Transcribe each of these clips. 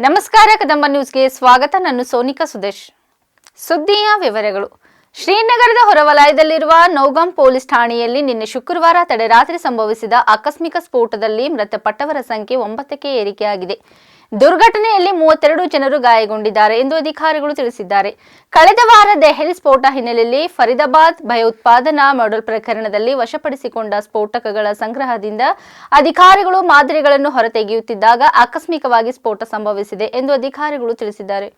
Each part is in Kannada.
ನಮಸ್ಕಾರ ಕದಂಬ ನ್ಯೂಸ್ಗೆ ಸ್ವಾಗತ. ನಾನು ಸೋನಿಕಾ ಸುದೇಶ್. ಸುದ್ದಿಯ ವಿವರಗಳು. ಶ್ರೀನಗರದ ಹೊರವಲಯದಲ್ಲಿರುವ ನೌಗಾಂ ಪೊಲೀಸ್ ಠಾಣೆಯಲ್ಲಿ ನಿನ್ನೆ ಶುಕ್ರವಾರ ತಡರಾತ್ರಿ ಸಂಭವಿಸಿದ ಆಕಸ್ಮಿಕ ಸ್ಫೋಟದಲ್ಲಿ ಮೃತಪಟ್ಟವರ ಸಂಖ್ಯೆ 9ಕ್ಕೆ ಏರಿಕೆಯಾಗಿದೆ. ದುರ್ಘಟನೆಯಲ್ಲಿ 32 ಜನರು ಗಾಯಗೊಂಡಿದ್ದಾರೆ ಎಂದು ಅಧಿಕಾರಿಗಳು ತಿಳಿಸಿದ್ದಾರೆ. ಕಳೆದ ವಾರ ದೆಹಲಿ ಸ್ಫೋಟ ಹಿನ್ನೆಲೆಯಲ್ಲಿ ಫರೀದಾಬಾದ್ ಭಯೋತ್ಪಾದನಾ ಮಾಡೆಲ್ ಪ್ರಕರಣದಲ್ಲಿ ವಶಪಡಿಸಿಕೊಂಡ ಸ್ಫೋಟಕಗಳ ಸಂಗ್ರಹದಿಂದ ಅಧಿಕಾರಿಗಳು ಮಾದರಿಗಳನ್ನು ಹೊರತೆಗೆಯುತ್ತಿದ್ದಾಗ ಆಕಸ್ಮಿಕವಾಗಿ ಸ್ಫೋಟ ಸಂಭವಿಸಿದೆ ಎಂದು ಅಧಿಕಾರಿಗಳು ತಿಳಿಸಿದ್ದಾರೆ.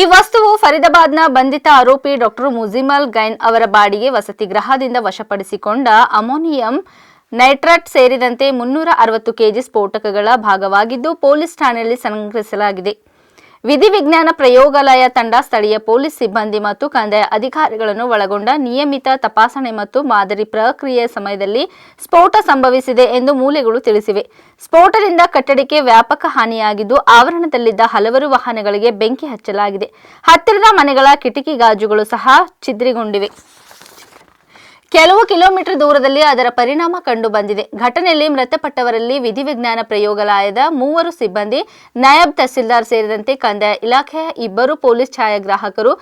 ಈ ವಸ್ತುವು ಫರೀದಾಬಾದ್ನ ಬಂಧಿತ ಆರೋಪಿ ಡಾಕ್ಟರ್ ಮುಜಿಮಲ್ ಗೈನ್ ಅವರ ಬಾಡಿಗೆ ವಸತಿ ಗೃಹದಿಂದ ವಶಪಡಿಸಿಕೊಂಡ ಅಮೋನಿಯಂ ನೈಟ್ರೇಟ್ ಸೇರಿದಂತೆ 360 ಕೆಜಿ ಸ್ಫೋಟಕಗಳ ಭಾಗವಾಗಿದ್ದು ಪೊಲೀಸ್ ಠಾಣೆಯಲ್ಲಿ ಸಂಗ್ರಹಿಸಲಾಗಿದೆ. ವಿಧಿವಿಜ್ಞಾನ ಪ್ರಯೋಗಾಲಯ ತಂಡ ಸ್ಥಳೀಯ ಪೊಲೀಸ್ ಸಿಬ್ಬಂದಿ ಮತ್ತು ಕಂದಾಯ ಅಧಿಕಾರಿಗಳನ್ನು ಒಳಗೊಂಡ ನಿಯಮಿತ ತಪಾಸಣೆ ಮತ್ತು ಮಾದರಿ ಪ್ರಕ್ರಿಯೆಯ ಸಮಯದಲ್ಲಿ ಸ್ಫೋಟ ಸಂಭವಿಸಿದೆ ಎಂದು ಮೂಲಗಳು ತಿಳಿಸಿವೆ. ಸ್ಫೋಟದಿಂದ ಕಟ್ಟಡಕ್ಕೆ ವ್ಯಾಪಕ ಹಾನಿಯಾಗಿದ್ದು ಆವರಣದಲ್ಲಿದ್ದ ಹಲವಾರು ವಾಹನಗಳಿಗೆ ಬೆಂಕಿ ಹಚ್ಚಲಾಗಿದೆ. ಹತ್ತಿರದ ಮನೆಗಳ ಕಿಟಕಿ ಗಾಜುಗಳು ಸಹ ಛಿದ್ರಗೊಂಡಿವೆ. ಕೆಲವು ಕಿಲೋಮೀಟರ್ ದೂರದಲ್ಲಿ ಅದರ ಪರಿಣಾಮ ಕಂಡು ಬಂದಿದೆ. ಘಟನೆಯಲ್ಲಿ ಮೃತಪಟ್ಟವರಲ್ಲಿ ವಿಧಿವಿಜ್ಞಾನ ಪ್ರಯೋಗಾಲಯದ 3 ಸಿಬ್ಬಂದಿ, ನಾಯಬ್ ತಹಸೀಲ್ದಾರ್ ಸೇರಿದಂತೆ ಕಂದಾಯ ಇಲಾಖೆಯ 2 ಪೊಲೀಸ್ ಛಾಯಾಗ್ರಾಹಕರು,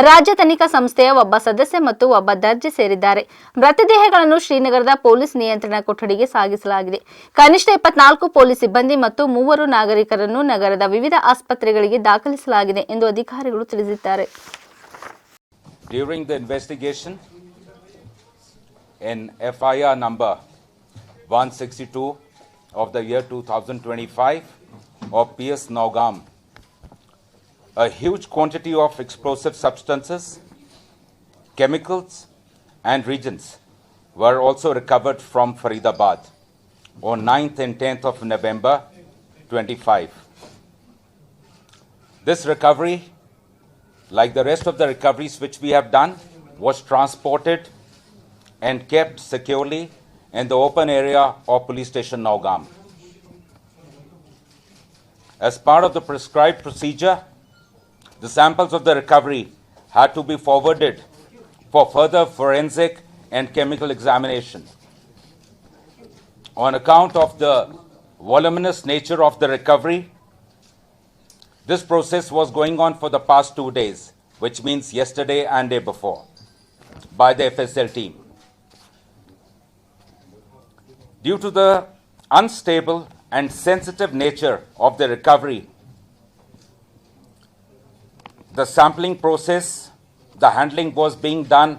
ರಾಜ್ಯ ತನಿಖಾ ಸಂಸ್ಥೆಯ ಒಬ್ಬ ಸದಸ್ಯ ಮತ್ತು ಒಬ್ಬ ದರ್ಜಿ ಸೇರಿದ್ದಾರೆ. ಮೃತದೇಹಗಳನ್ನು ಶ್ರೀನಗರದ ಪೊಲೀಸ್ ನಿಯಂತ್ರಣ ಕೊಠಡಿಗೆ ಸಾಗಿಸಲಾಗಿದೆ. ಕನಿಷ್ಠ 24 ಪೊಲೀಸ್ ಸಿಬ್ಬಂದಿ ಮತ್ತು 3 ನಾಗರಿಕರನ್ನು ನಗರದ ವಿವಿಧ ಆಸ್ಪತ್ರೆಗಳಿಗೆ ದಾಖಲಿಸಲಾಗಿದೆ ಎಂದು ಅಧಿಕಾರಿಗಳು ತಿಳಿಸಿದ್ದಾರೆ. In FIR number 162 of the year 2025 of PS Naugam, a huge quantity of explosive substances, chemicals and reagents were also recovered from Faridabad on 9th and 10th of November 25. This recovery, like the rest of the recoveries which we have done, was transported and kept securely in the open area of Police Station Naugam. As part of the prescribed procedure, the samples of the recovery had to be forwarded for further forensic and chemical examination. On account of the voluminous nature of the recovery, this process was going on for the past 2 days, which means yesterday and day before, by the FSL team. Due to the unstable and sensitive nature of the recovery, the sampling process, the handling was being done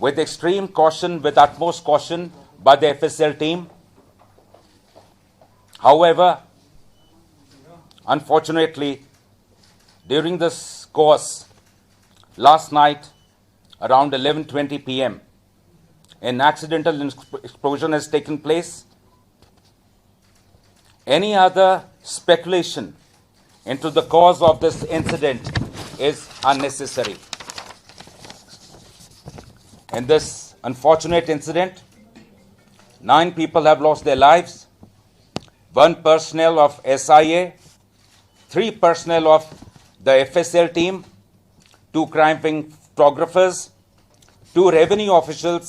with extreme caution, with utmost caution by the FSL team. However, unfortunately, during this course, last night around 11:20 p.m., an accidental explosion has taken place. Any other speculation into the cause of this incident is unnecessary. In this unfortunate incident, 9 people have lost their lives, 1 personnel of SIA, 3 personnel of the FSL team, 2 crime-fighting photographers, 2 revenue officials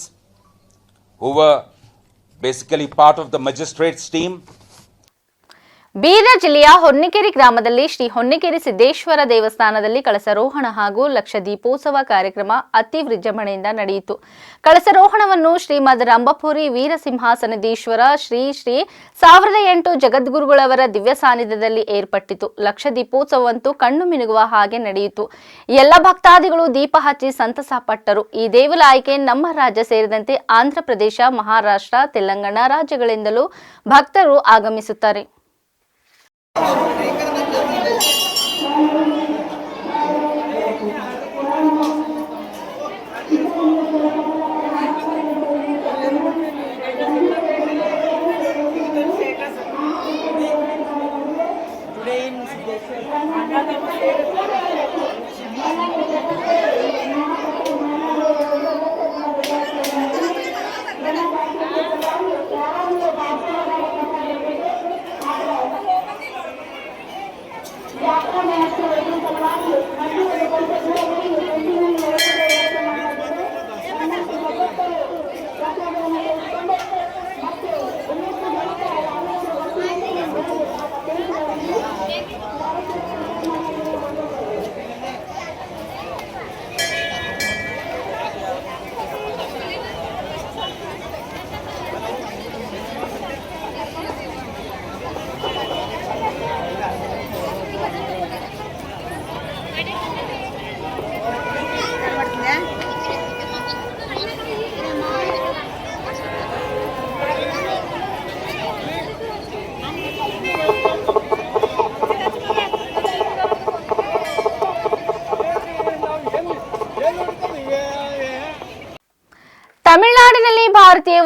who were basically part of the magistrates team. Bidar ಜಿಲ್ಲೆಯ ಹೊನ್ನಿಕೇರಿ ಗ್ರಾಮದಲ್ಲಿ ಶ್ರೀ ಹೊನ್ನಿಕೇರಿ ಸಿದ್ದೇಶ್ವರ ದೇವಸ್ಥಾನದಲ್ಲಿ ಕಳಸರೋಹಣ ಹಾಗೂ ಲಕ್ಷ ದೀಪೋತ್ಸವ ಕಾರ್ಯಕ್ರಮ ಅತಿ ವಿಜೃಂಭಣೆಯಿಂದ ನಡೆಯಿತು. ಕಳಸರೋಹಣವನ್ನು ಶ್ರೀಮದ್ ರಂಭಾಪುರಿ ವೀರಸಿಂಹಾಸನದೀಶ್ವರ ಶ್ರೀ 1008 ಜಗದ್ಗುರುಗಳವರ ದಿವ್ಯ ಸಾನ್ನಿಧ್ಯದಲ್ಲಿ ಏರ್ಪಟ್ಟಿತು. ಲಕ್ಷ ದೀಪೋತ್ಸವವಂತೂ ಕಣ್ಣು ಮಿನುಗುವ ಹಾಗೆ ನಡೆಯಿತು. ಎಲ್ಲ ಭಕ್ತಾದಿಗಳು ದೀಪ ಹಚ್ಚಿ ಸಂತಸ ಪಟ್ಟರು. ಈ ದೇವಾಲಯಕ್ಕೆ ನಮ್ಮ ರಾಜ್ಯ ಸೇರಿದಂತೆ ಆಂಧ್ರ ಪ್ರದೇಶ, ಮಹಾರಾಷ್ಟ್ರ, ತೆಲಂಗಾಣ ರಾಜ್ಯಗಳಿಂದಲೂ ಭಕ್ತರು ಆಗಮಿಸುತ್ತಾರೆ.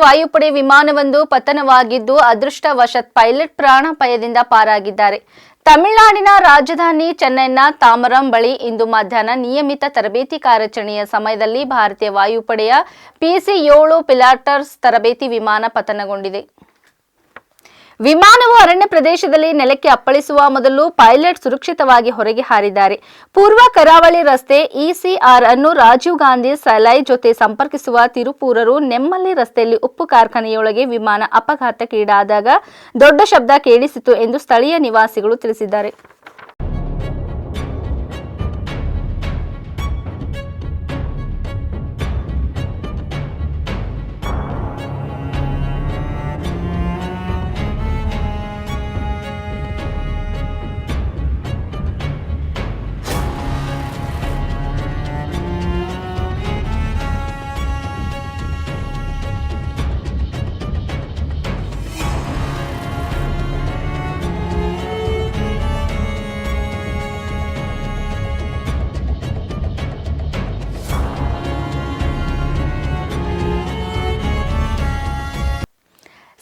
ವಾಯುಪಡೆ ವಿಮಾನವೊಂದು ಪತನವಾಗಿದ್ದು ಅದೃಷ್ಟವಶಾತ್ ಪೈಲಟ್ ಪ್ರಾಣಾಪಾಯದಿಂದ ಪಾರಾಗಿದ್ದಾರೆ. ತಮಿಳುನಾಡಿನ ರಾಜಧಾನಿ ಚೆನ್ನೈನ ತಾಮರಂ ಬಳಿ ಇಂದು ಮಧ್ಯಾಹ್ನ ನಿಯಮಿತ ತರಬೇತಿ ಕಾರ್ಯಾಚರಣೆಯ ಸಮಯದಲ್ಲಿ ಭಾರತೀಯ ವಾಯುಪಡೆಯ PC-7 ಪಿಲಾಟರ್ಸ್ ತರಬೇತಿ ವಿಮಾನ ಪತನಗೊಂಡಿದೆ. ವಿಮಾನವು ಅರಣ್ಯ ಪ್ರದೇಶದಲ್ಲಿ ನೆಲಕ್ಕೆ ಅಪ್ಪಳಿಸುವ ಮೊದಲು ಪೈಲಟ್ ಸುರಕ್ಷಿತವಾಗಿ ಹೊರಗೆ ಹಾರಿದ್ದಾರೆ. ಪೂರ್ವ ಕರಾವಳಿ ರಸ್ತೆ ECR ಅನ್ನು ರಾಜೀವ್ ಗಾಂಧಿ ಸಲೈ ಜೊತೆ ಸಂಪರ್ಕಿಸುವ ತಿರುಪೂರರು ನೆಮ್ಮಲ್ಲಿ ರಸ್ತೆಯಲ್ಲಿ ಉಪ್ಪು ಕಾರ್ಖಾನೆಯೊಳಗೆ ವಿಮಾನ ಅಪಘಾತಕ್ಕೀಡಾದಾಗ ದೊಡ್ಡ ಶಬ್ದ ಕೇಳಿಸಿತು ಎಂದು ಸ್ಥಳೀಯ ನಿವಾಸಿಗಳು ತಿಳಿಸಿದ್ದಾರೆ.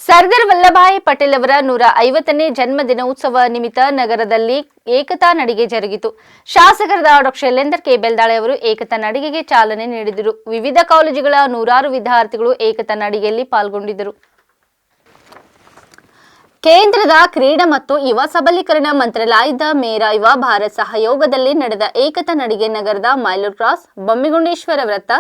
ಸರ್ದಾರ್ ವಲ್ಲಭಾಯಿ ಪಟೇಲ್ ಅವರ 150ನೇ ಜನ್ಮ ದಿನೋತ್ಸವ ನಿಮಿತ್ತ ನಗರದಲ್ಲಿ ಏಕತಾ ನಡಿಗೆ ಜರುಗಿತು. ಶಾಸಕರಾದ ಡಾ. ಶೈಲೇಂದರ್ ಕೆ. ಬೆಲ್ದಾಳೆ ಅವರು ಏಕತಾ ನಡಿಗೆಗೆ ಚಾಲನೆ ನೀಡಿದರು. ವಿವಿಧ ಕಾಲೇಜುಗಳ 100 ವಿದ್ಯಾರ್ಥಿಗಳು ಏಕತಾ ನಡಿಗೆಯಲ್ಲಿ ಪಾಲ್ಗೊಂಡಿದ್ದರು. ಕೇಂದ್ರದ ಕ್ರೀಡಾ ಮತ್ತು ಯುವ ಸಬಲೀಕರಣ ಮಂತ್ರಾಲಯದ ಮೇರಾ ಯುವ ಭಾರತ್ ಸಹಯೋಗದಲ್ಲಿ ನಡೆದ ಏಕತಾ ನಡಿಗೆ ನಗರದ ಮೈಲೂರು ಕ್ರಾಸ್, ಬೊಮ್ಮಿಗುಂಡೇಶ್ವರ ವೃತ್ತ,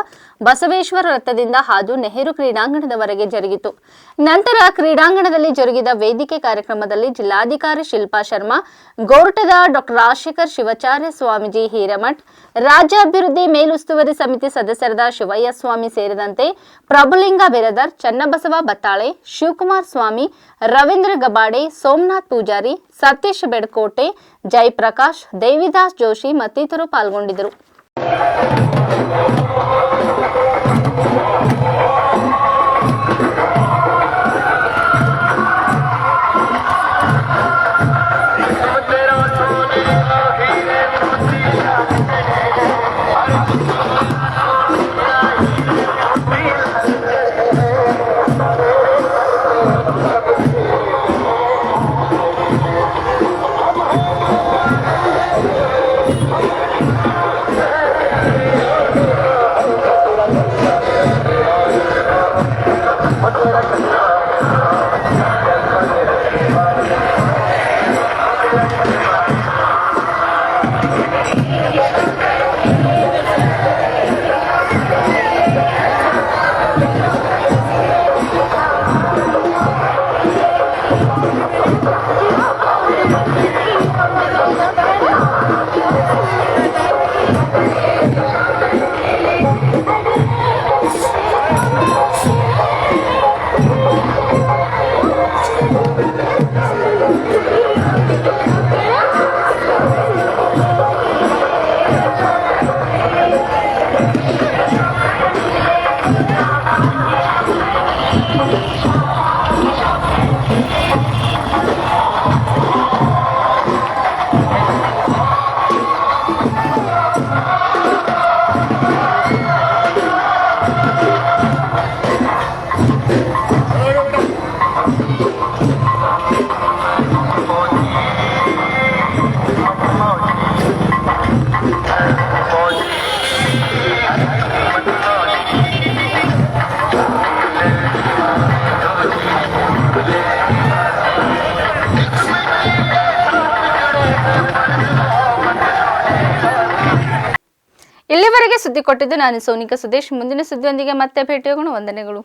ಬಸವೇಶ್ವರ ವೃತ್ತದಿಂದ ಹಾದು ನೆಹರು ಕ್ರೀಡಾಂಗಣದವರೆಗೆ ಜರುಗಿತು. ನಂತರ ಕ್ರೀಡಾಂಗಣದಲ್ಲಿ ಜರುಗಿದ ವೇದಿಕೆ ಕಾರ್ಯಕ್ರಮದಲ್ಲಿ ಜಿಲ್ಲಾಧಿಕಾರಿ ಶಿಲ್ಪಾ ಶರ್ಮಾ, ಗೋರ್ಟದ ಡಾ. ರಾಜಶೇಖರ್ ಶಿವಾಚಾರ್ಯ ಸ್ವಾಮೀಜಿ ಹಿರೇಮಠ್, ರಾಜ್ಯ ಅಭಿವೃದ್ಧಿ ಮೇಲುಸ್ತುವಾರಿ ಸಮಿತಿ ಸದಸ್ಯರಾದ ಶಿವಯ್ಯ ಸ್ವಾಮಿ ಸೇರಿದಂತೆ ಪ್ರಭುಲಿಂಗ ಬಿರದರ್, ಚನ್ನಬಸವ ಬತ್ತಾಳೆ, ಶಿವಕುಮಾರ್ ಸ್ವಾಮಿ, ರವೀಂದ್ರ ಗಬಾಡೆ, ಸೋಮನಾಥ್ ಪೂಜಾರಿ, ಸತೀಶ್ ಬೆಡಕೋಟೆ, ಜಯಪ್ರಕಾಶ್, ದೇವಿದಾಸ್ ಜೋಶಿ ಮತ್ತಿತರರು ಪಾಲ್ಗೊಂಡಿದ್ದರು. ಇಲ್ಲಿವರೆಗೆ ಸುದ್ದಿ ಕೊಟ್ಟಿದ್ದು ನಾನು ಸೋನಿಕಾ ಸುದೇಶ್. ಮುಂದಿನ ಸುದ್ದಿಯೊಂದಿಗೆ ಮತ್ತೆ ಭೇಟಿಯಾಗೋಣ. ವಂದನೆಗಳು.